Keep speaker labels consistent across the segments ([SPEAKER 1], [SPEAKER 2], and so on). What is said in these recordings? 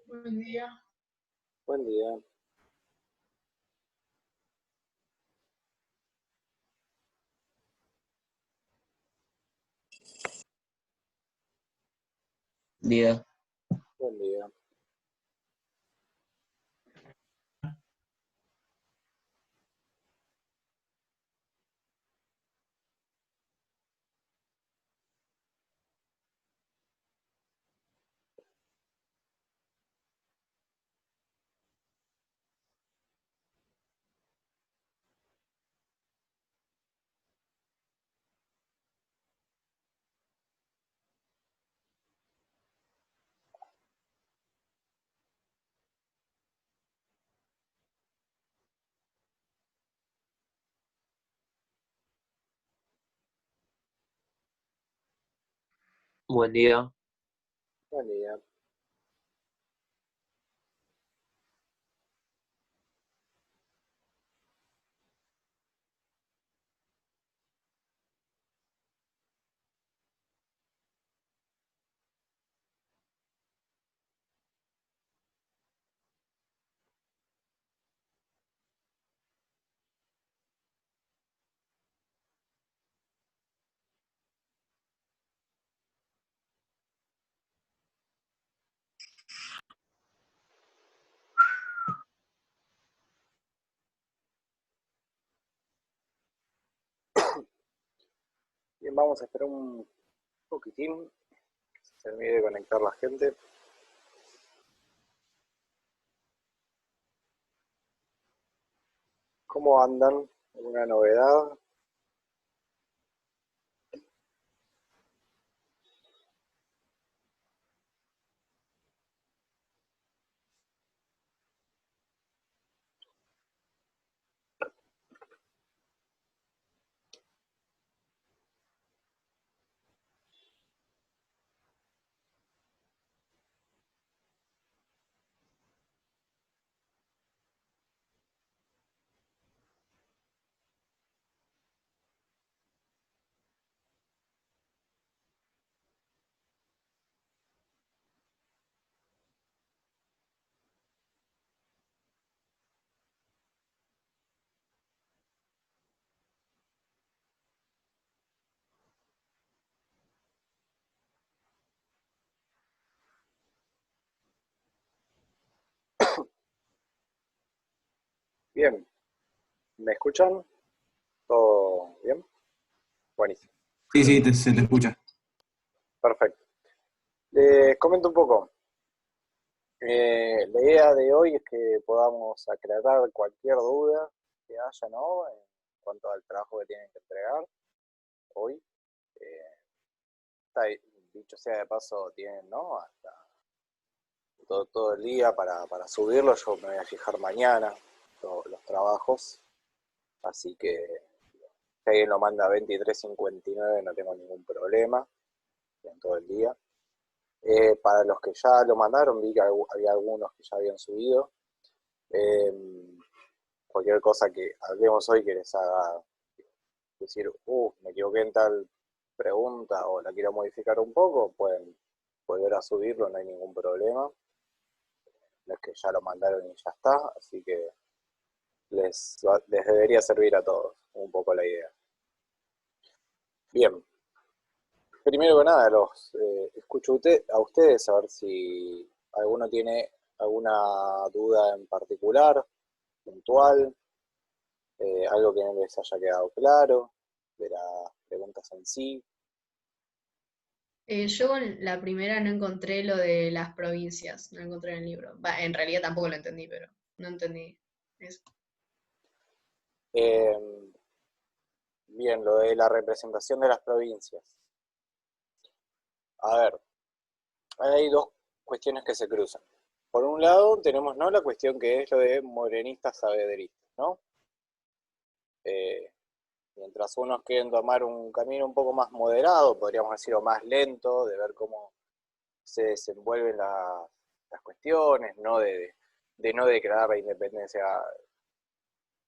[SPEAKER 1] Buen día.
[SPEAKER 2] Buen día.
[SPEAKER 3] Día.
[SPEAKER 2] Buen día.
[SPEAKER 3] Buen día.
[SPEAKER 2] Buen día. Bien, vamos a esperar un poquitín que se termine de conectar la gente. ¿Cómo andan? ¿Alguna novedad? Bien. ¿Me escuchan? ¿Todo bien? Buenísimo.
[SPEAKER 4] Sí, sí, se te escucha.
[SPEAKER 2] Perfecto. Les comento un poco. La idea de hoy es que podamos aclarar cualquier duda que haya, ¿no? En cuanto al trabajo que tienen que entregar hoy. Eh, Dicho sea de paso, tienen, ¿no? Hasta todo el día para subirlo. Yo me voy a fijar mañana los trabajos, así que si alguien lo manda a 23:59 no tengo ningún problema en todo el día. Para los que ya lo mandaron, vi que había algunos que ya habían subido. Eh, Cualquier cosa que hablemos hoy que les haga decir, me equivoqué en tal pregunta o la quiero modificar un poco, pueden volver a subirlo, no hay ningún problema. No es que ya lo mandaron y ya está, así que les debería servir a todos un poco la idea. Bien, primero que nada, los escucho a ustedes a ver si alguno tiene alguna duda en particular, puntual, algo que no les haya quedado claro, de las preguntas en sí.
[SPEAKER 1] Yo con la primera no encontré lo de las provincias, no lo encontré en el libro. Va, en realidad tampoco lo entendí, pero no entendí eso.
[SPEAKER 2] Eh, Bien, lo de la representación de las provincias. A ver, hay dos cuestiones que se cruzan. Por un lado, tenemos ¿no? la cuestión que es lo de morenistas sabederistas, ¿no? Eh, Mientras unos quieren tomar un camino un poco más moderado, podríamos decir, o más lento, de ver cómo se desenvuelven las cuestiones, ¿no? De no declarar la independencia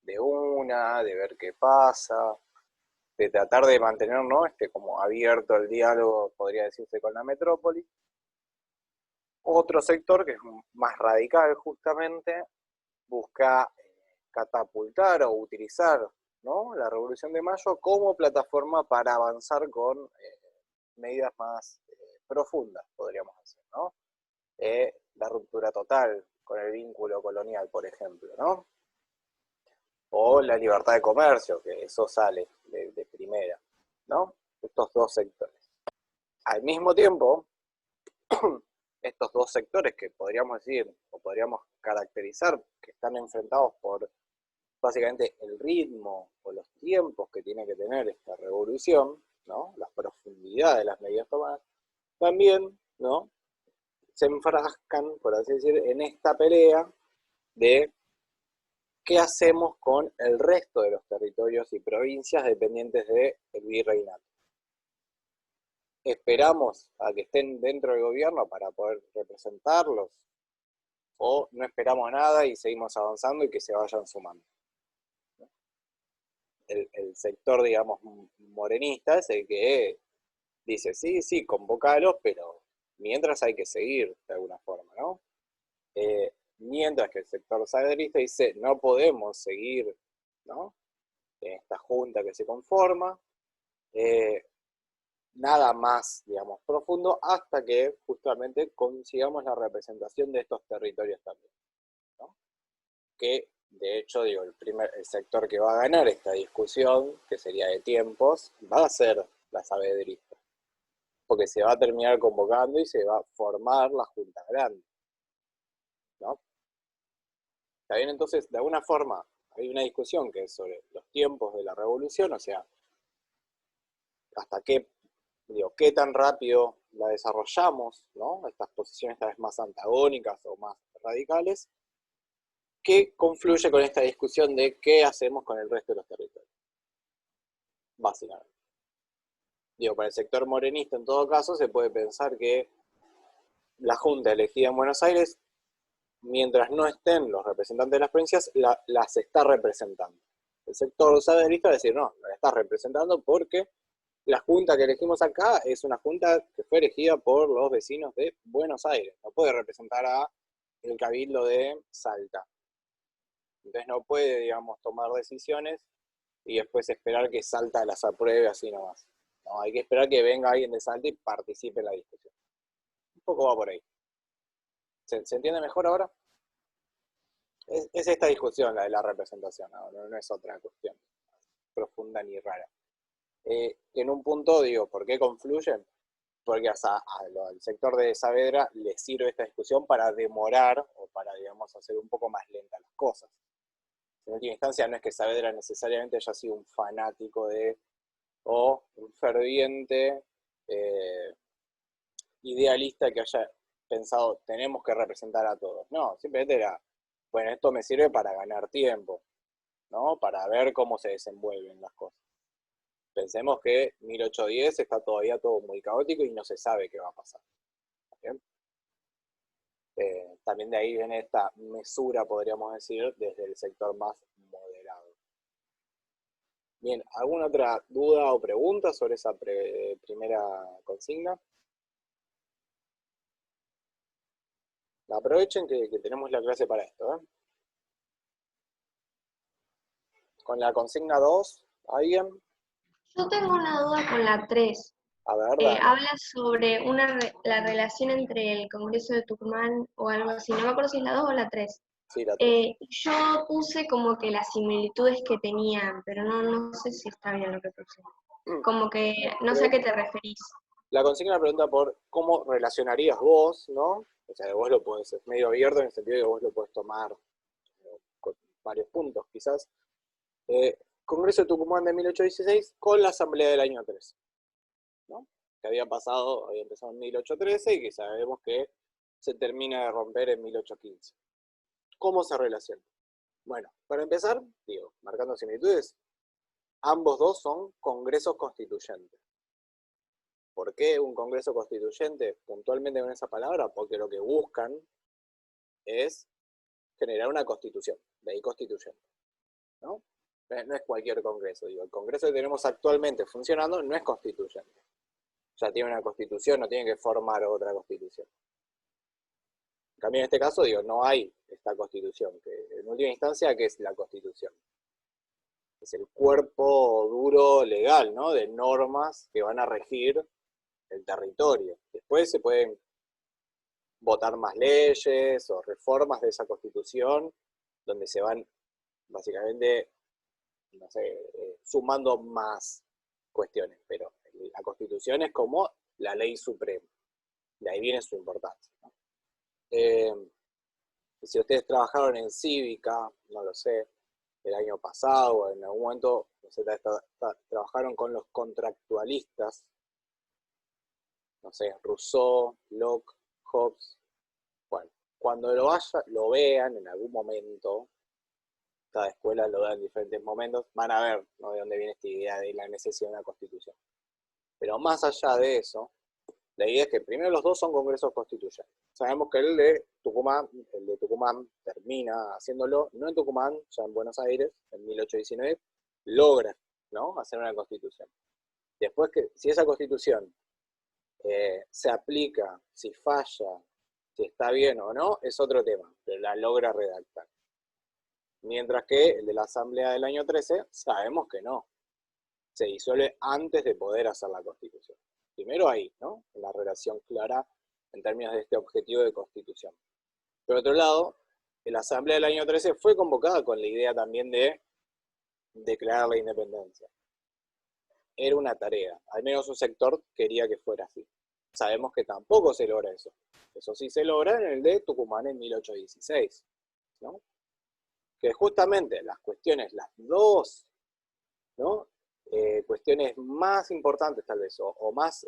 [SPEAKER 2] de una, de ver qué pasa, de tratar de mantener, ¿no? Como abierto el diálogo, podría decirse, con la metrópoli. Otro sector que es más radical justamente busca catapultar o utilizar, ¿no?, la Revolución de Mayo como plataforma para avanzar con medidas más profundas, podríamos decir, ¿no? La ruptura total con el vínculo colonial, por ejemplo, ¿no? O la libertad de comercio, que eso sale de primera, ¿no? Estos dos sectores. Al mismo tiempo, estos dos sectores que podríamos decir, o podríamos caracterizar, que están enfrentados por básicamente el ritmo o los tiempos que tiene que tener esta revolución, ¿no?, la profundidad de las medidas tomadas, también, ¿no?, se enfrascan, por así decir, en esta pelea de qué hacemos con el resto de los territorios y provincias dependientes del virreinato. ¿Esperamos a que estén dentro del gobierno para poder representarlos? ¿O no esperamos nada y seguimos avanzando y que se vayan sumando? El sector, digamos, morenista es el que dice, sí, convocalos, pero mientras hay que seguir de alguna forma, ¿no? Mientras que el sector saavedrista dice, no podemos seguir, ¿no?, en esta junta que se conforma, nada más, digamos, profundo, hasta que justamente consigamos la representación de estos territorios también, ¿no? Que, de hecho, digo, el sector que va a ganar esta discusión, que sería de tiempos, va a ser la saavedrista, porque se va a terminar convocando y se va a formar la Junta Grande, ¿no? ¿Está bien? Entonces, de alguna forma, hay una discusión que es sobre los tiempos de la revolución, o sea, hasta qué tan rápido la desarrollamos, ¿no?, estas posiciones tal vez más antagónicas o más radicales, que confluye con esta discusión de qué hacemos con el resto de los territorios, básicamente. Para el sector morenista, en todo caso, se puede pensar que la Junta elegida en Buenos Aires, mientras no estén los representantes de las provincias, las está representando. El sector saavedrista va a decir, no, la está representando porque la junta que elegimos acá es una junta que fue elegida por los vecinos de Buenos Aires. No puede representar a el cabildo de Salta. Entonces no puede, digamos, tomar decisiones y después esperar que Salta las apruebe así nomás. No, hay que esperar que venga alguien de Salta y participe en la discusión. Un poco va por ahí. ¿Se entiende mejor ahora? Es esta discusión la de la representación, no es otra cuestión profunda ni rara. En un punto digo, ¿por qué confluyen? Porque al sector de Saavedra le sirve esta discusión para demorar o para, digamos, hacer un poco más lentas las cosas. En última instancia, no es que Saavedra necesariamente haya sido un fanático o un ferviente idealista que haya pensado, tenemos que representar a todos. No, simplemente era, bueno, esto me sirve para ganar tiempo, ¿no?, para ver cómo se desenvuelven las cosas. Pensemos que 1810 está todavía todo muy caótico y no se sabe qué va a pasar. ¿Bien? También de ahí viene esta mesura, podríamos decir, desde el sector más moderado. Bien, ¿alguna otra duda o pregunta sobre esa primera consigna? Aprovechen que tenemos la clase para esto, ¿eh? Con la consigna 2, ¿alguien?
[SPEAKER 5] Yo tengo una duda con la 3.
[SPEAKER 2] A ver, dale.
[SPEAKER 5] Habla sobre la relación entre el Congreso de Tucumán o algo así. No me acuerdo si es la 2 o la 3.
[SPEAKER 2] Sí, la 3.
[SPEAKER 5] Yo puse como que las similitudes que tenían, pero no sé si está bien lo que puse. Como que no sé a qué te referís.
[SPEAKER 2] La consigna pregunta por cómo relacionarías vos, ¿no? O sea, vos lo podés, es medio abierto en el sentido de que vos lo podés tomar con varios puntos, quizás. Congreso de Tucumán de 1816 con la Asamblea del año 13, ¿no? Que había empezado en 1813 y que sabemos que se termina de romper en 1815. ¿Cómo se relaciona? Bueno, para empezar, marcando similitudes, ambos dos son congresos constituyentes. ¿Por qué un congreso constituyente? Puntualmente con esa palabra, porque lo que buscan es generar una constitución, de ahí constituyente, ¿no? No es cualquier congreso, el congreso que tenemos actualmente funcionando no es constituyente. Ya tiene una constitución, no tiene que formar otra constitución. En cambio, en este caso, digo, no hay esta constitución, que en última instancia, ¿qué es la constitución? Es el cuerpo duro legal, ¿no? De normas que van a regir el territorio. Después se pueden votar más leyes o reformas de esa constitución, donde se van básicamente, no sé, sumando más cuestiones, pero la constitución es como la ley suprema. De ahí viene su importancia, ¿no? Si ustedes trabajaron en cívica, no lo sé, el año pasado o en algún momento, no sé, trabajaron con los contractualistas, no sé, Rousseau, Locke, Hobbes. Bueno, cuando lo vean en algún momento, cada escuela lo da en diferentes momentos, van a ver, ¿no?, de dónde viene esta idea de la necesidad de una constitución. Pero más allá de eso, la idea es que primero los dos son congresos constituyentes. Sabemos que el de Tucumán termina haciéndolo, no en Tucumán, ya en Buenos Aires, en 1819, logra, ¿no?, hacer una constitución. Después, que si esa constitución se aplica, si falla, si está bien o no, es otro tema, pero la logra redactar. Mientras que el de la Asamblea del año 13, sabemos que no. Se disuelve antes de poder hacer la Constitución. Primero ahí, ¿no?, la relación clara en términos de este objetivo de Constitución. Por otro lado, la Asamblea del año 13 fue convocada con la idea también de declarar la independencia. Era una tarea, al menos un sector quería que fuera así. Sabemos que tampoco se logra eso. Eso sí se logra en el de Tucumán en 1816, ¿no? Que justamente las cuestiones, las dos, ¿no?, cuestiones más importantes tal vez, o más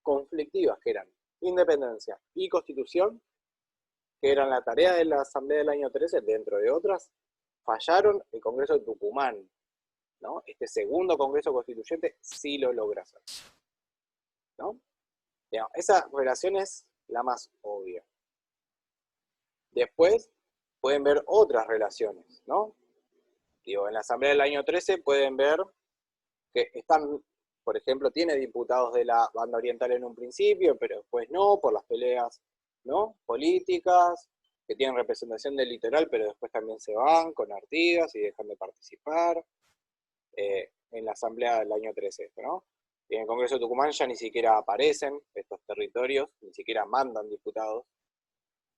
[SPEAKER 2] conflictivas, que eran independencia y constitución, que eran la tarea de la Asamblea del año 13, dentro de otras, fallaron el Congreso de Tucumán, ¿no? Este segundo Congreso Constituyente sí lo logra hacer, ¿no? Digamos, esa relación es la más obvia. Después pueden ver otras relaciones, ¿no? Digo, en la Asamblea del año 13 pueden ver que están, por ejemplo, tiene diputados de la banda oriental en un principio, pero después no, por las peleas, ¿no?, políticas, que tienen representación del litoral, pero después también se van con Artigas y dejan de participar en la Asamblea del año 13, ¿no? Y en el Congreso de Tucumán ya ni siquiera aparecen estos territorios, ni siquiera mandan diputados.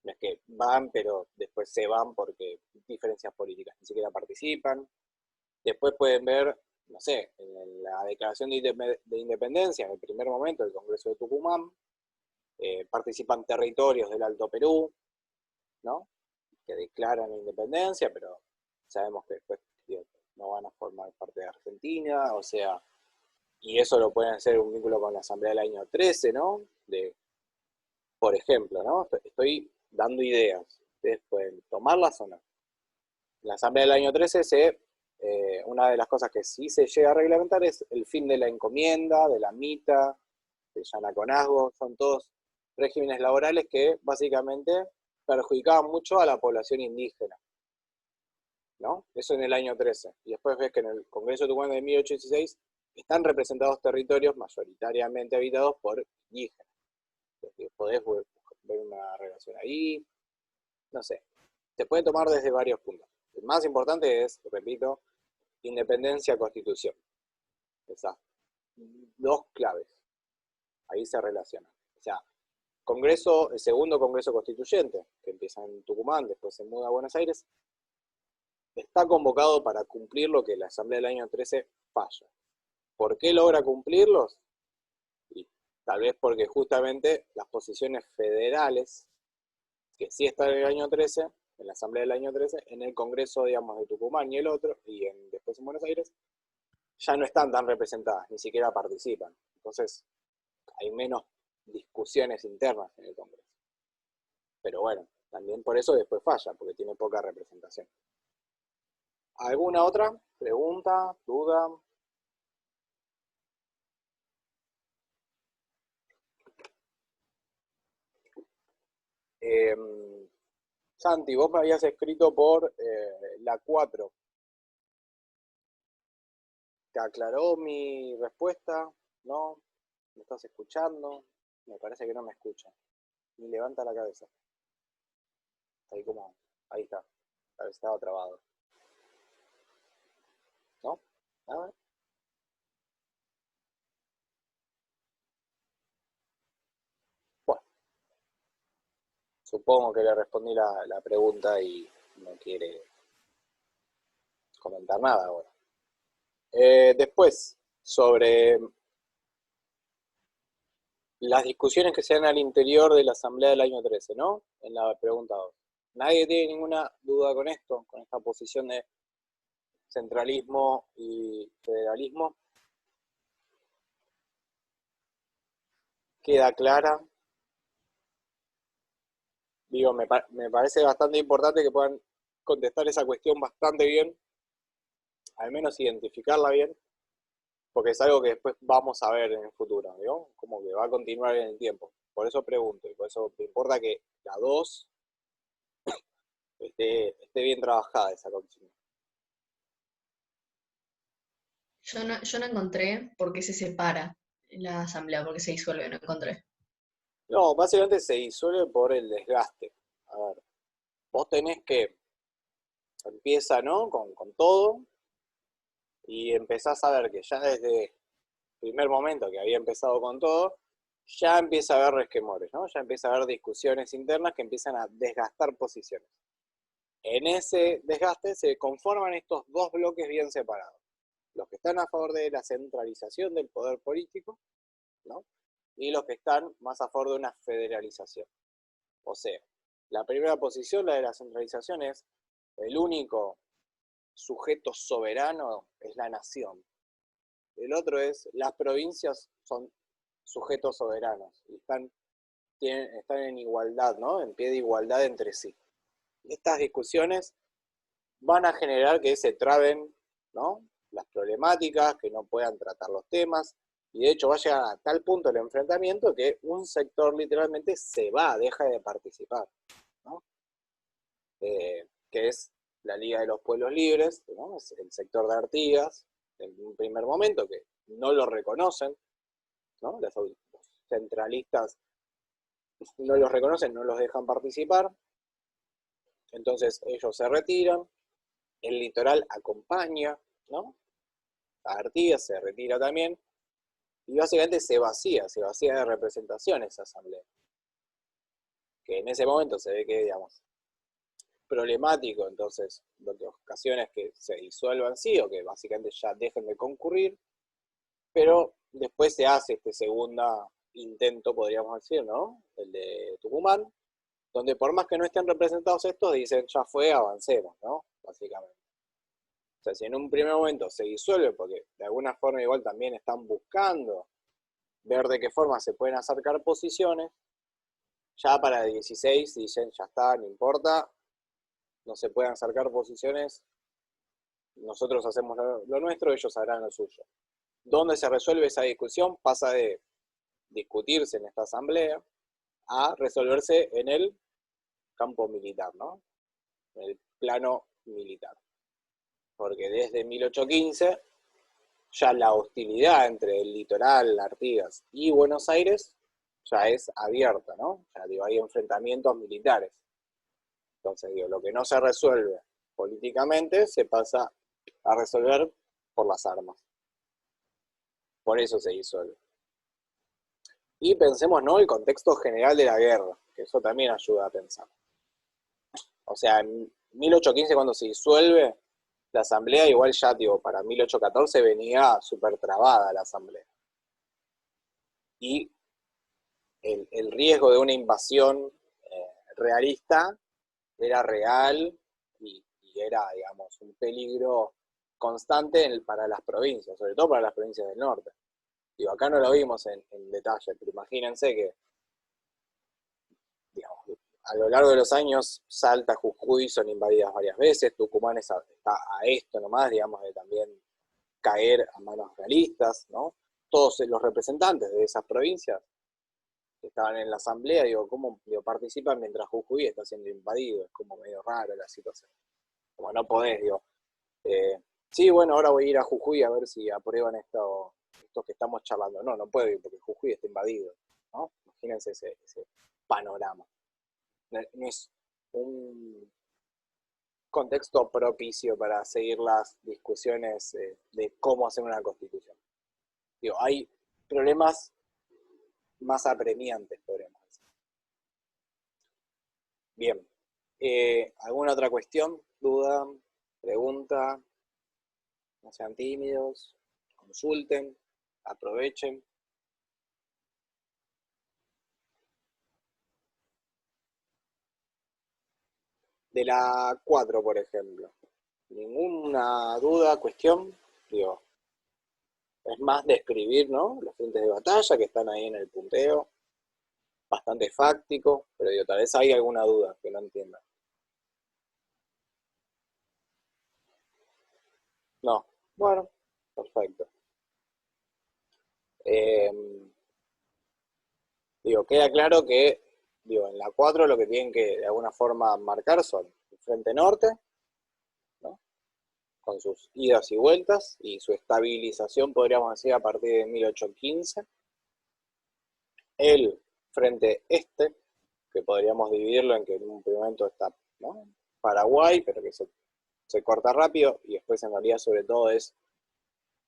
[SPEAKER 2] No es que van, pero después se van porque diferencias políticas, ni siquiera participan. Después pueden ver, no sé, en la Declaración de Independencia, en el primer momento del Congreso de Tucumán, participan territorios del Alto Perú, ¿no?, que declaran la independencia, pero sabemos que después, digo, no van a formar parte de Argentina, o sea, y eso lo pueden hacer un vínculo con la Asamblea del año 13, ¿no? Por ejemplo, ¿no? Estoy dando ideas, ustedes pueden tomarlas o no. En la Asamblea del año 13 una de las cosas que sí se llega a reglamentar es el fin de la encomienda, de la mita, del llanaconazgo, son todos regímenes laborales que básicamente perjudicaban mucho a la población indígena, ¿no? Eso en el año 13. Y después ves que en el Congreso de Tucumán de 1816 están representados territorios mayoritariamente habitados por indígenas. Entonces, podés ver una relación ahí, no sé. Se puede tomar desde varios puntos. El más importante es, repito, independencia, constitución. Esas dos claves. Ahí se relacionan. O sea, el segundo Congreso Constituyente, que empieza en Tucumán, después se muda a Buenos Aires, está convocado para cumplir lo que la Asamblea del año 13 falla. ¿Por qué logra cumplirlos? Y tal vez porque justamente las posiciones federales, que sí están en el año 13, en la Asamblea del año 13, en el Congreso, digamos, de Tucumán y el otro, y después en Buenos Aires, ya no están tan representadas, ni siquiera participan. Entonces, hay menos discusiones internas en el Congreso. Pero bueno, también por eso después falla, porque tiene poca representación. ¿Alguna otra pregunta, duda? Santi, vos me habías escrito por la 4. ¿Te aclaró mi respuesta? ¿No? ¿Me estás escuchando? Me parece que no me escucha. Ni levanta la cabeza. Ahí está. Tal vez estaba trabado. ¿No? A ver. Bueno, supongo que le respondí la pregunta y no quiere comentar nada ahora. Después, sobre las discusiones que se dan al interior de la Asamblea del año 13, ¿no? En la pregunta 2. ¿Nadie tiene ninguna duda con esto, con esta posición de centralismo y federalismo? ¿Queda clara? Digo, me parece bastante importante que puedan contestar esa cuestión bastante bien, al menos identificarla bien, porque es algo que después vamos a ver en el futuro, ¿no? Como que va a continuar en el tiempo. Por eso pregunto, y por eso me importa que la 2 esté bien trabajada esa consigna.
[SPEAKER 1] Yo no encontré por qué se separa la asamblea, por qué se disuelve, no encontré.
[SPEAKER 2] No, básicamente se disuelve por el desgaste. A ver, vos tenés que, empieza, ¿no? Con todo, y empezás a ver que ya desde el primer momento que había empezado con todo, ya empieza a haber resquemores, ¿no? Ya empieza a haber discusiones internas que empiezan a desgastar posiciones. En ese desgaste se conforman estos dos bloques bien separados. Los que están a favor de la centralización del poder político, ¿no? Y los que están más a favor de una federalización. O sea, la primera posición, la de la centralización, es el único sujeto soberano es la nación. El otro es, las provincias son sujetos soberanos y están en igualdad, ¿no? En pie de igualdad entre sí. Estas discusiones van a generar que se traben, ¿no? Las problemáticas, que no puedan tratar los temas, y de hecho va a llegar a tal punto el enfrentamiento que un sector literalmente se va, deja de participar, ¿no? Que es la Liga de los Pueblos Libres, ¿no? Es el sector de Artigas, en un primer momento, que no lo reconocen, ¿no? Los centralistas no los reconocen, no los dejan participar, entonces ellos se retiran, el litoral acompaña, ¿no? A Artigas se retira también, y básicamente se vacía de representación esa asamblea. Que en ese momento se ve que, digamos, problemático, entonces lo que ocasiona es que se disuelvan sí, o que básicamente ya dejen de concurrir, pero después se hace este segundo intento, podríamos decir, ¿no? El de Tucumán, donde por más que no estén representados estos, dicen, ya fue, avancemos, ¿no? Básicamente. O sea, si en un primer momento se disuelve, porque de alguna forma igual también están buscando ver de qué forma se pueden acercar posiciones, ya para el 16 dicen, ya está, no importa, no se pueden acercar posiciones, nosotros hacemos lo nuestro, ellos harán lo suyo. ¿Dónde se resuelve esa discusión? Pasa de discutirse en esta asamblea a resolverse en el campo militar, ¿no? En el plano militar. Porque desde 1815 ya la hostilidad entre el litoral, Artigas y Buenos Aires ya es abierta, ¿no? Ya digo, hay enfrentamientos militares. Entonces, digo, lo que no se resuelve políticamente se pasa a resolver por las armas. Por eso se disuelve. Y pensemos, ¿no?, el contexto general de la guerra, que eso también ayuda a pensar. O sea, en 1815 cuando se disuelve la asamblea, igual ya, digo, para 1814 venía súper trabada la asamblea. Y el riesgo de una invasión realista era real y era, digamos, un peligro constante para las provincias, sobre todo para las provincias del norte. Digo, acá no lo vimos en detalle, pero imagínense que, digamos, a lo largo de los años, Salta, Jujuy son invadidas varias veces, Tucumán está a esto nomás, digamos, de también caer a manos realistas, ¿no? Todos los representantes de esas provincias que estaban en la asamblea, digo, ¿cómo participan mientras Jujuy está siendo invadido? Es como medio raro la situación. Como no podés, digo. Sí, bueno, ahora voy a ir a Jujuy a ver si aprueban esto que estamos charlando. No, no puedo ir porque Jujuy está invadido, ¿no? Imagínense ese panorama. No un contexto propicio para seguir las discusiones de cómo hacer una constitución. Digo, hay problemas más apremiantes, podríamos decir. Bien. ¿Alguna otra cuestión? ¿Duda? ¿Pregunta? No sean tímidos. Consulten. Aprovechen. De la 4, por ejemplo. ¿Ninguna duda, cuestión? Digo, es más describir, ¿no? Los frentes de batalla que están ahí en el punteo. Bastante fáctico, pero digo, tal vez hay alguna duda que no entiendan. No. Bueno, perfecto. Digo, queda claro que, digo, en la 4 lo que tienen que de alguna forma marcar son el frente norte, ¿no? Con sus idas y vueltas y su estabilización, podríamos decir, a partir de 1815. El frente este, que podríamos dividirlo en que en un primer momento está, ¿no?, Paraguay, pero que se corta rápido, y después en realidad sobre todo es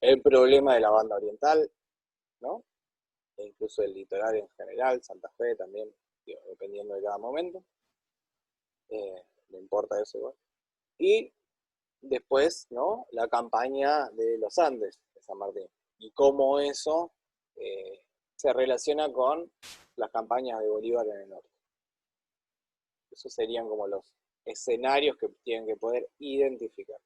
[SPEAKER 2] el problema de la banda oriental, ¿no? E incluso el litoral en general, Santa Fe también, digo, dependiendo de cada momento. No importa eso igual. Y después, ¿no?, la campaña de los Andes, de San Martín. Y cómo eso se relaciona con las campañas de Bolívar en el norte. Esos serían como los escenarios que tienen que poder identificar.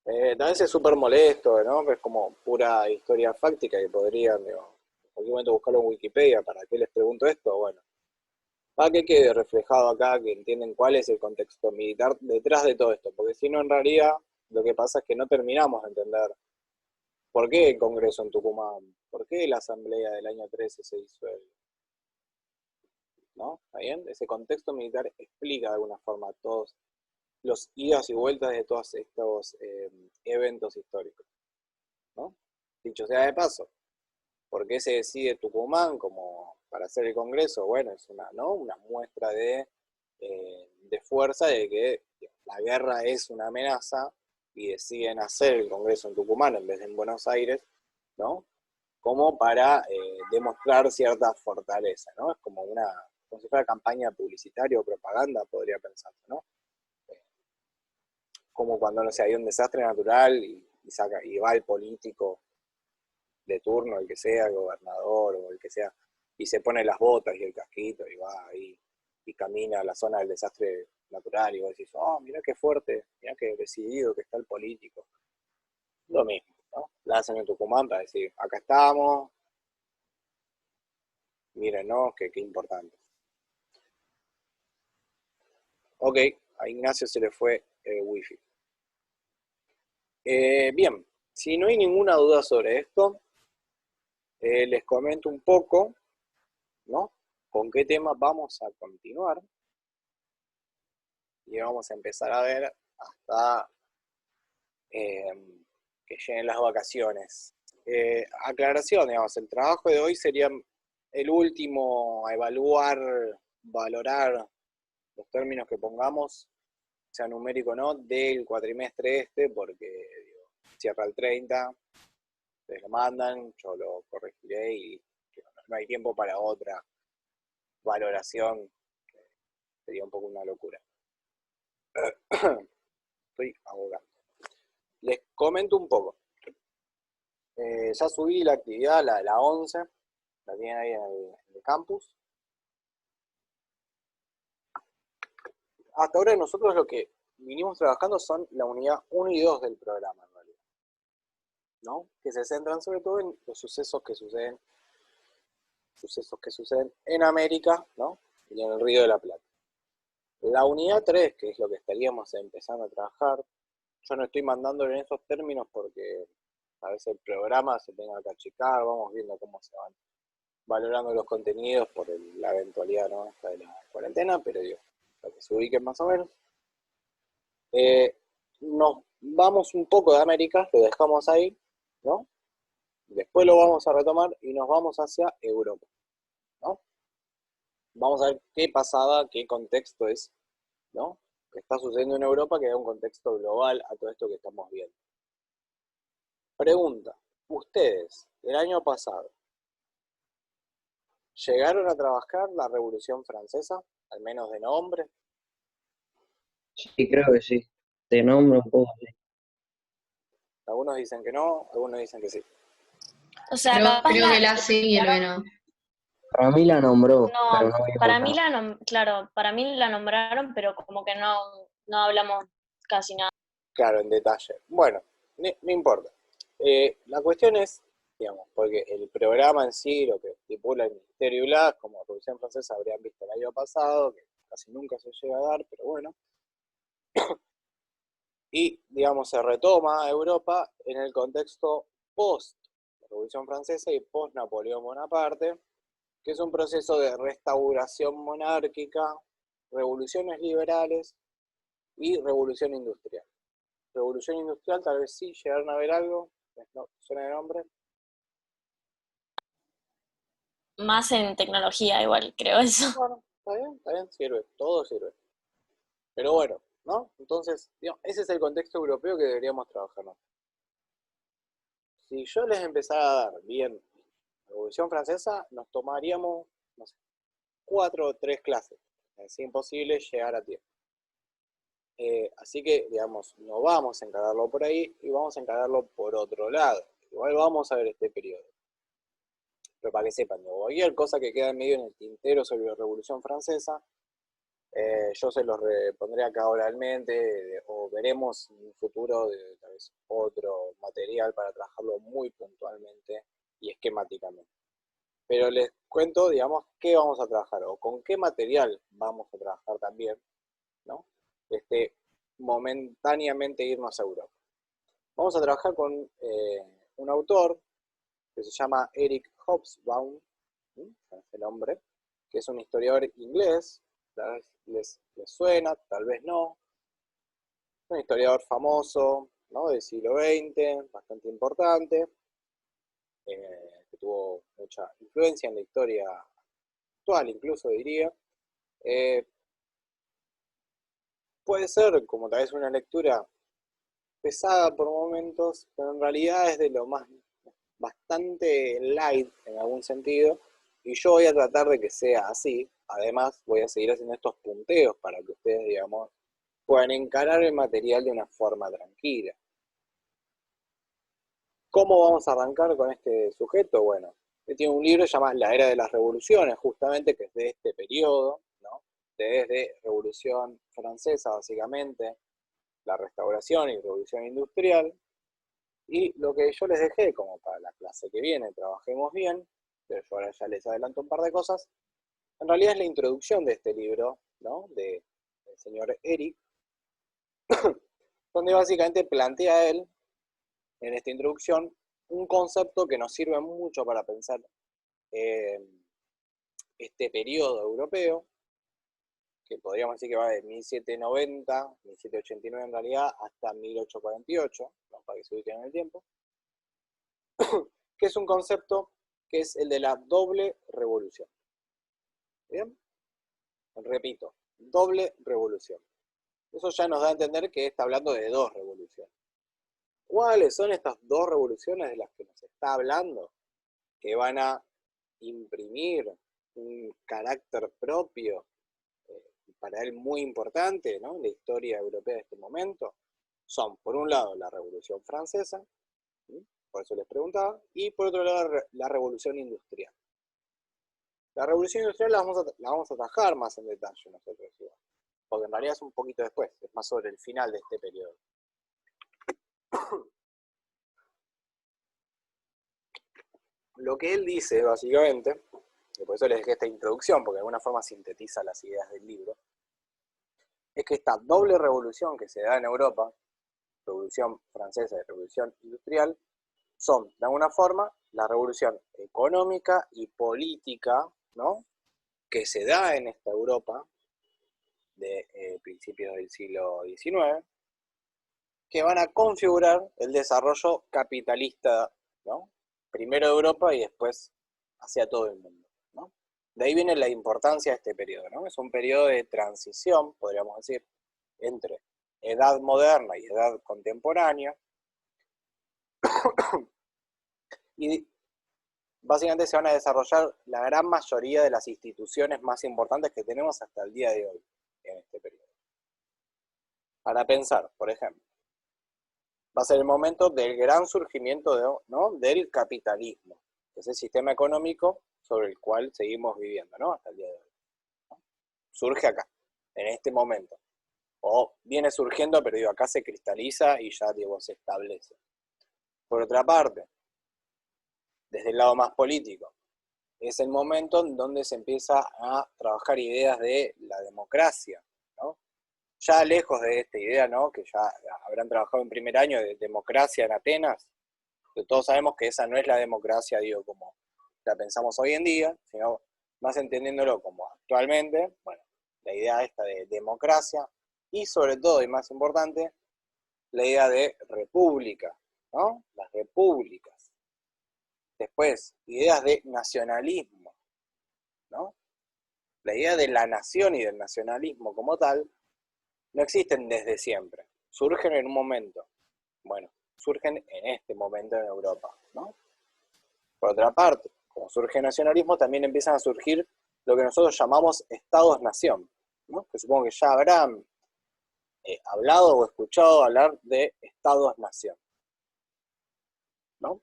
[SPEAKER 2] También es súper molesto, ¿no? Es como pura historia fáctica que podrían, digo, en cualquier momento buscarlo en Wikipedia. ¿Para qué les pregunto esto? Bueno, para que quede reflejado acá, que entienden cuál es el contexto militar detrás de todo esto, porque si no, en realidad, lo que pasa es que no terminamos de entender por qué el Congreso en Tucumán, por qué la Asamblea del año 13 se disuelve, ¿no? ¿Está bien? Ese contexto militar explica de alguna forma todos los idas y vueltas de todos estos eventos históricos, ¿no? Dicho sea de paso, ¿por qué se decide Tucumán como para hacer el Congreso? Bueno, es una, ¿no?, una muestra de fuerza de que la guerra es una amenaza y deciden hacer el Congreso en Tucumán en vez de en Buenos Aires, ¿no? Como para demostrar cierta fortaleza, ¿no? Es como si fuera campaña publicitaria o propaganda, podría pensarse, ¿no? Como cuando, no sé, hay un desastre natural y va el político de turno, el que sea, el gobernador o el que sea, y se pone las botas y el casquito y va ahí y camina a la zona del desastre natural y vos decís, oh, mirá qué fuerte, mirá qué decidido que está el político. Lo mismo, ¿no? La hacen en Tucumán para decir, acá estamos, mírenos, qué importante. Ok, a Ignacio se le fue el wifi. Bien, si no hay ninguna duda sobre esto, les comento un poco, ¿no?, con qué tema vamos a continuar. Y vamos a empezar a ver hasta que lleguen las vacaciones. Aclaración, digamos, el trabajo de hoy sería el último a evaluar, valorar los términos que pongamos, sea numérico o no, del cuatrimestre este, porque digo, cierra el 30, ustedes lo mandan, yo lo corregiré y digo, no hay tiempo para otra valoración, sería un poco una locura. Estoy ahogando. Les comento un poco. Ya subí la actividad, la de la 11, la tienen ahí en el campus. Hasta ahora nosotros lo que vinimos trabajando son la unidad 1 y 2 del programa, en realidad, ¿no? Que se centran sobre todo en los sucesos que suceden en América, ¿no?, y en el Río de la Plata. La unidad 3, que es lo que estaríamos empezando a trabajar, yo no estoy mandándolo en esos términos porque a veces el programa se tenga que achicar, vamos viendo cómo se van valorando los contenidos por la eventualidad, ¿no?, esta de la cuarentena, pero digo, lo que se ubiquen más o menos. Nos vamos un poco de América, lo dejamos ahí, ¿no? Después lo vamos a retomar y nos vamos hacia Europa, ¿no? Vamos a ver qué pasaba, qué contexto es ¿no? Que está sucediendo en Europa, que da un contexto global a todo esto que estamos viendo. Pregunta, ustedes, el año pasado, ¿llegaron a trabajar la Revolución Francesa, al menos de nombre?
[SPEAKER 3] Sí, creo que sí. Te nombro un poco, sí.
[SPEAKER 2] Algunos dicen que no, algunos dicen que sí.
[SPEAKER 6] O sea,
[SPEAKER 1] Creo,
[SPEAKER 6] capaz
[SPEAKER 1] creo que
[SPEAKER 6] la
[SPEAKER 1] la sí y el B no.
[SPEAKER 3] Para mí la nombró, pero
[SPEAKER 6] no,
[SPEAKER 3] no me
[SPEAKER 6] para
[SPEAKER 3] importa.
[SPEAKER 6] mí claro, para mí la nombraron, pero como que no hablamos casi nada.
[SPEAKER 2] Claro, en detalle. Bueno, no importa. La cuestión es, digamos, porque el programa en sí, lo que estipula el Ministerio y Blas, como Revolución Francesa habrían visto el año pasado, que casi nunca se llega a dar, pero bueno. Y, digamos, se retoma a Europa en el contexto post Revolución Francesa y post Napoleón Bonaparte, que es un proceso de restauración monárquica, revoluciones liberales y revolución industrial. Revolución industrial, tal vez sí llegaron a ver algo, no suena de nombre.
[SPEAKER 6] Más en tecnología igual, creo eso.
[SPEAKER 2] Bueno, está bien, sirve, todo sirve. Pero bueno, ¿no? Entonces, digamos, ese es el contexto europeo que deberíamos trabajar, ¿no? Si yo les empezara a dar bien la Revolución Francesa, nos tomaríamos, no sé, 4 o 3 clases. Es imposible llegar a tiempo. Así que, digamos, no vamos a encargarlo por ahí y vamos a encargarlo por otro lado. Igual vamos a ver este periodo. Pero para que sepan, cualquier cosa que queda en medio en el tintero sobre la Revolución Francesa, yo se los pondré acá oralmente, o veremos en un futuro tal vez otro material para trabajarlo muy puntualmente y esquemáticamente. Pero les cuento, digamos, qué vamos a trabajar, o con qué material vamos a trabajar también, ¿no? Momentáneamente irnos a Europa. Vamos a trabajar con un autor que se llama Eric Hobsbawm, ese nombre, que es un historiador inglés, tal vez les suena, tal vez no. Un historiador famoso, ¿no? Del siglo XX, bastante importante, que tuvo mucha influencia en la historia actual, incluso diría. Puede ser como tal vez una lectura pesada por momentos, pero en realidad es de lo más bastante light en algún sentido, y yo voy a tratar de que sea así. Además, voy a seguir haciendo estos punteos para que ustedes, digamos, puedan encarar el material de una forma tranquila. ¿Cómo vamos a arrancar con este sujeto? Bueno, él tiene un libro llamado La Era de las Revoluciones, justamente, que es de este periodo, ¿no? Desde Revolución Francesa, básicamente, la Restauración y Revolución Industrial. Y lo que yo les dejé, como para la clase que viene, trabajemos bien, pero yo ahora ya les adelanto un par de cosas, en realidad es la introducción de este libro, ¿no? Del señor Eric, donde básicamente plantea él, en esta introducción, un concepto que nos sirve mucho para pensar este periodo europeo, que podríamos decir que va de 1790, 1789 en realidad, hasta 1848, ¿no? Para que se ubiquen en el tiempo, que es un concepto que es el de la doble revolución. ¿Bien? Repito, doble revolución. Eso ya nos da a entender que está hablando de dos revoluciones. ¿Cuáles son estas dos revoluciones de las que nos está hablando? Que van a imprimir un carácter propio, para él muy importante, ¿no? En la historia europea de este momento. Son, por un lado, la Revolución Francesa, ¿sí? Por eso les preguntaba, y por otro lado, la Revolución Industrial. La Revolución Industrial la vamos a trabajar más en detalle nosotros, igual, porque en realidad es un poquito después, es más sobre el final de este periodo. Lo que él dice, básicamente, y por eso les dejé esta introducción, porque de alguna forma sintetiza las ideas del libro, es que esta doble revolución que se da en Europa, Revolución Francesa y Revolución Industrial, son, de alguna forma, la revolución económica y política, ¿no?, que se da en esta Europa de principios del siglo XIX, que van a configurar el desarrollo capitalista, ¿no?, primero de Europa y después hacia todo el mundo, ¿no? De ahí viene la importancia de este periodo, ¿no? Es un periodo de transición, podríamos decir, entre edad moderna y edad contemporánea, y básicamente se van a desarrollar la gran mayoría de las instituciones más importantes que tenemos hasta el día de hoy en este periodo. Para pensar, por ejemplo, va a ser el momento del gran surgimiento ¿no? del capitalismo, que es el sistema económico sobre el cual seguimos viviendo, ¿no? Hasta el día de hoy, ¿no? Surge acá, en este momento. O viene surgiendo, pero digo, acá se cristaliza y ya digo, se establece. Por otra parte, desde el lado más político, es el momento en donde se empieza a trabajar ideas de la democracia, ¿no? Ya lejos de esta idea, ¿no? Que ya habrán trabajado en primer año de democracia en Atenas, que todos sabemos que esa no es la democracia, digo, como la pensamos hoy en día, sino más entendiéndolo como actualmente, bueno, la idea esta de democracia, y sobre todo, y más importante, la idea de república, ¿no? Las repúblicas. Después, ideas de nacionalismo, ¿no? La idea de la nación y del nacionalismo como tal no existen desde siempre, surgen en un momento. Bueno, surgen en este momento en Europa, ¿no? Por otra parte, como surge el nacionalismo, también empiezan a surgir lo que nosotros llamamos estados-nación, ¿no? Que supongo que ya habrán hablado o escuchado hablar de estados-nación, ¿no?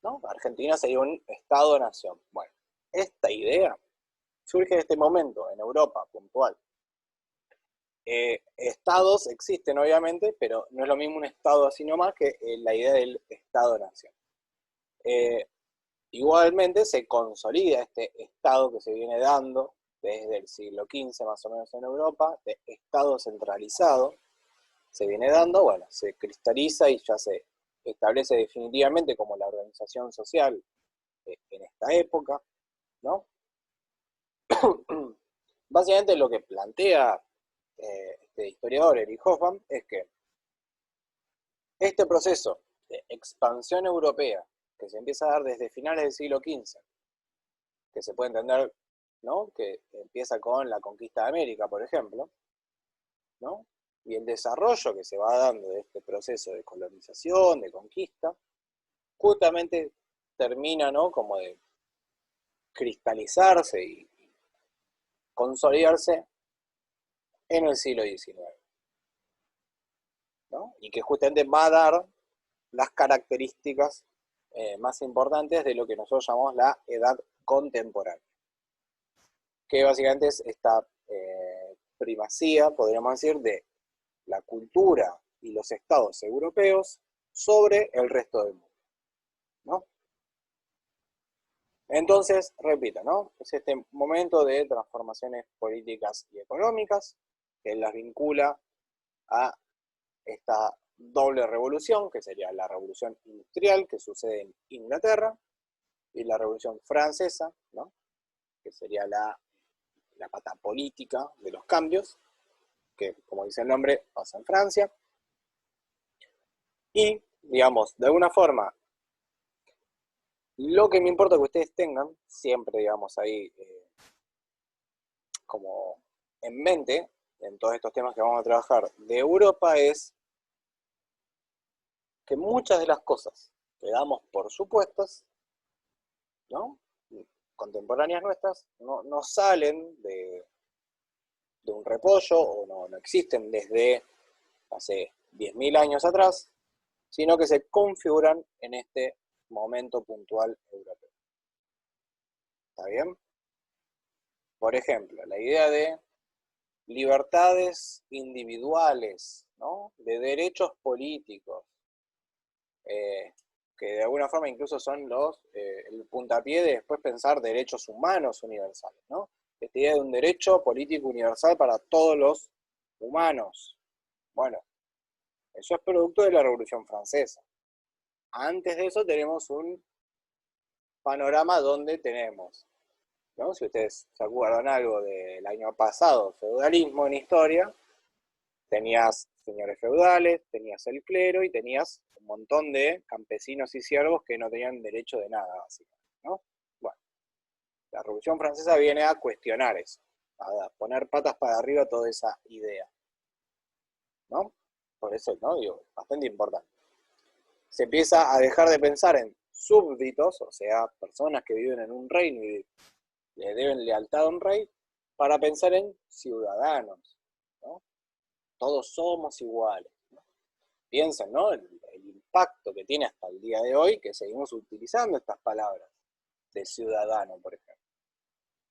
[SPEAKER 2] ¿No? Argentina sería un estado-nación. Bueno, esta idea surge en este momento, en Europa, puntual. Estados existen, obviamente, pero no es lo mismo un estado así nomás que la idea del estado-nación. Igualmente se consolida este estado que se viene dando desde el siglo XV más o menos en Europa, de estado centralizado, se viene dando, bueno, se cristaliza y ya se establece definitivamente como la organización social en esta época, ¿no? Básicamente lo que plantea este historiador Erich Hobsbawm es que este proceso de expansión europea que se empieza a dar desde finales del siglo XV, que se puede entender, ¿no? Que empieza con la conquista de América, por ejemplo, ¿no? Y el desarrollo que se va dando de este proceso de colonización, de conquista, justamente termina, ¿no? Como de cristalizarse y consolidarse en el siglo XIX, ¿no? Y que justamente va a dar las características más importantes de lo que nosotros llamamos la edad contemporánea, que básicamente es esta primacía, podríamos decir, de la cultura y los estados europeos sobre el resto del mundo, ¿no? Entonces, repito, ¿no? Es este momento de transformaciones políticas y económicas que las vincula a esta doble revolución, que sería la revolución industrial que sucede en Inglaterra, y la revolución francesa, ¿no? Que sería la pata política de los cambios, que, como dice el nombre, pasa en Francia. Y, digamos, de alguna forma, lo que me importa que ustedes tengan, siempre, digamos, ahí como en mente, en todos estos temas que vamos a trabajar de Europa, es que muchas de las cosas que damos por supuestas, ¿no? Contemporáneas nuestras, no salen de un repollo o no existen desde hace 10.000 años atrás, sino que se configuran en este momento puntual europeo. ¿Está bien? Por ejemplo, la idea de libertades individuales, ¿no? De derechos políticos, que de alguna forma incluso son el puntapié de después pensar derechos humanos universales, ¿no? Esta idea de un derecho político universal para todos los humanos. Bueno, eso es producto de la Revolución Francesa. Antes de eso tenemos un panorama donde tenemos, ¿no? Si ustedes se acuerdan algo del año pasado, feudalismo en historia, tenías señores feudales, tenías el clero y tenías un montón de campesinos y siervos que no tenían derecho de nada, básicamente, ¿no? Bueno, Revolución Francesa viene a cuestionar eso, a poner patas para arriba toda esa idea, ¿no? Por eso, ¿no? Digo, bastante importante. Se empieza a dejar de pensar en súbditos, o sea, personas que viven en un reino y le deben lealtad a un rey, para pensar en ciudadanos, ¿no? Todos somos iguales, ¿no? Piensen, ¿no? El impacto que tiene hasta el día de hoy, que seguimos utilizando estas palabras de ciudadano, por ejemplo.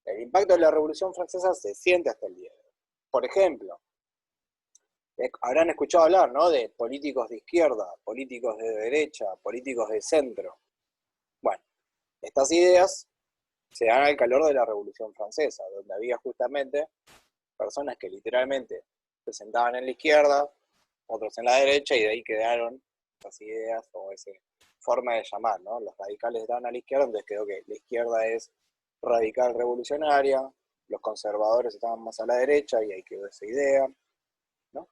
[SPEAKER 2] El impacto de la Revolución Francesa se siente hasta el día de hoy. Por ejemplo, habrán escuchado hablar, ¿no? De políticos de izquierda, políticos de derecha, políticos de centro. Bueno, estas ideas se dan al calor de la Revolución Francesa, donde había justamente personas que literalmente se sentaban en la izquierda, otros en la derecha, y de ahí quedaron esas ideas o esa forma de llamar, ¿no? Los radicales estaban a la izquierda, entonces quedó que la izquierda es radical revolucionaria, los conservadores estaban más a la derecha y ahí quedó esa idea, ¿no?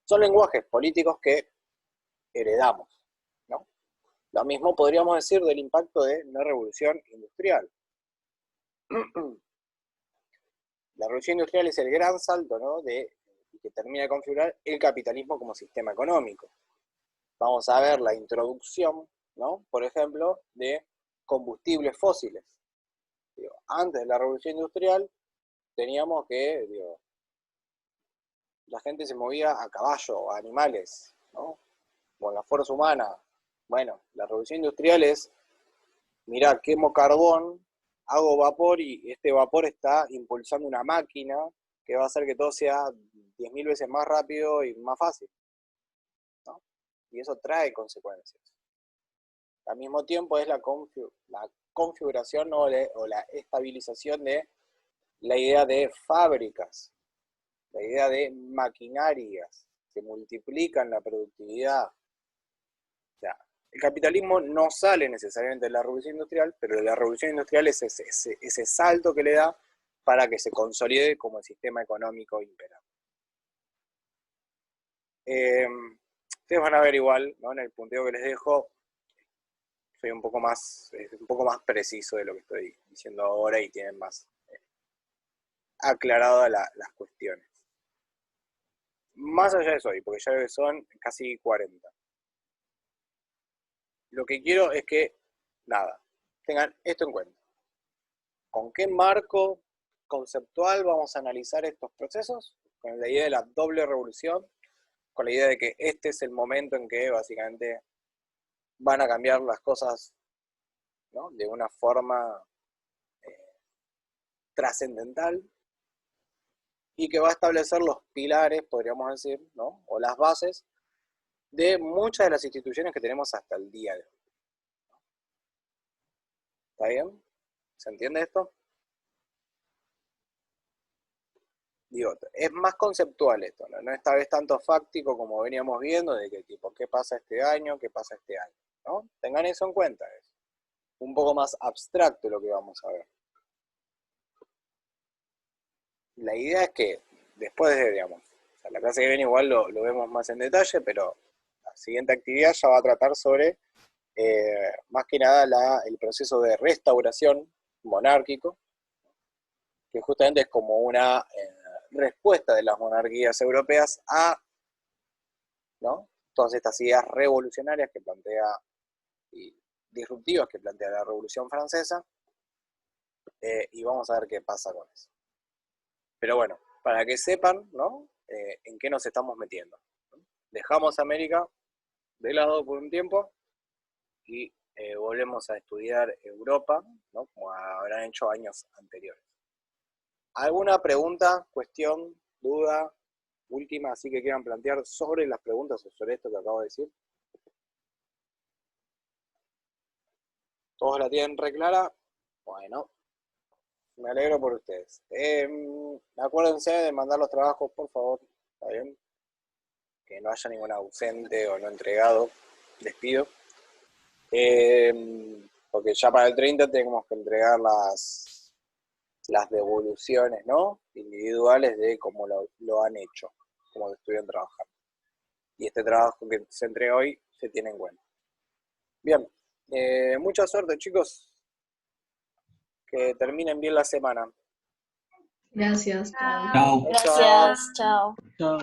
[SPEAKER 2] Son lenguajes políticos que heredamos, ¿no? Lo mismo podríamos decir del impacto de la revolución industrial. La revolución industrial es el gran salto, ¿no? Que termina de configurar el capitalismo como sistema económico. Vamos a ver la introducción, ¿no? Por ejemplo, de combustibles fósiles. Antes de la revolución industrial teníamos que, la gente se movía a caballo, a animales, ¿no? Con la fuerza humana. Bueno, la revolución industrial es, mirá, quemo carbón, hago vapor y este vapor está impulsando una máquina que va a hacer que todo sea 10.000 veces más rápido y más fácil, ¿no? Y eso trae consecuencias. Al mismo tiempo es la configuración o la estabilización de la idea de fábricas, la idea de maquinarias que multiplican la productividad. O sea, el capitalismo no sale necesariamente de la revolución industrial, pero de la revolución industrial es ese salto que le da para que se consolide como el sistema económico imperante. Ustedes van a ver igual, ¿no? En el punteo que les dejo, soy un poco más preciso de lo que estoy diciendo ahora y tienen más aclaradas las cuestiones. Más allá de eso, porque ya son casi 40. Lo que quiero es que, nada, tengan esto en cuenta. ¿Con qué marco conceptual vamos a analizar estos procesos? Con la idea de la doble revolución, con la idea de que este es el momento en que básicamente van a cambiar las cosas, ¿no? De una forma trascendental y que va a establecer los pilares, podríamos decir, ¿no? O las bases de muchas de las instituciones que tenemos hasta el día de hoy. ¿Está bien? ¿Se entiende esto? Digo, es más conceptual esto, ¿no? No esta vez tanto fáctico como veníamos viendo, de que tipo, ¿qué pasa este año? ¿Qué pasa este año? ¿No? Tengan eso en cuenta, es un poco más abstracto lo que vamos a ver. La idea es que después de, digamos, o sea, la clase que viene igual lo vemos más en detalle, pero la siguiente actividad ya va a tratar sobre, más que nada, el proceso de restauración monárquico, que justamente es como una respuesta de las monarquías europeas a, ¿no? Todas estas ideas revolucionarias que plantea y disruptivas que plantea la Revolución Francesa, y vamos a ver qué pasa con eso. Pero bueno, para que sepan, ¿no? En qué nos estamos metiendo, ¿no? Dejamos América de lado por un tiempo y volvemos a estudiar Europa, ¿no? Como habrán hecho años anteriores. ¿Alguna pregunta, cuestión, duda, última, así que quieran plantear sobre las preguntas o sobre esto que acabo de decir? ¿Todos la tienen re clara? Bueno, me alegro por ustedes. Acuérdense de mandar los trabajos, por favor, ¿está bien? Que no haya ningún ausente o no entregado, les pido. Porque ya para el 30 tenemos que entregar las devoluciones, ¿no? Individuales de cómo lo han hecho, cómo estuvieron trabajando. Y este trabajo que se entrega hoy se tiene en cuenta. Bien, mucha suerte, chicos. Que terminen bien la semana.
[SPEAKER 1] Gracias. Chao.
[SPEAKER 4] Chao.
[SPEAKER 6] Gracias, chao.
[SPEAKER 7] Chao.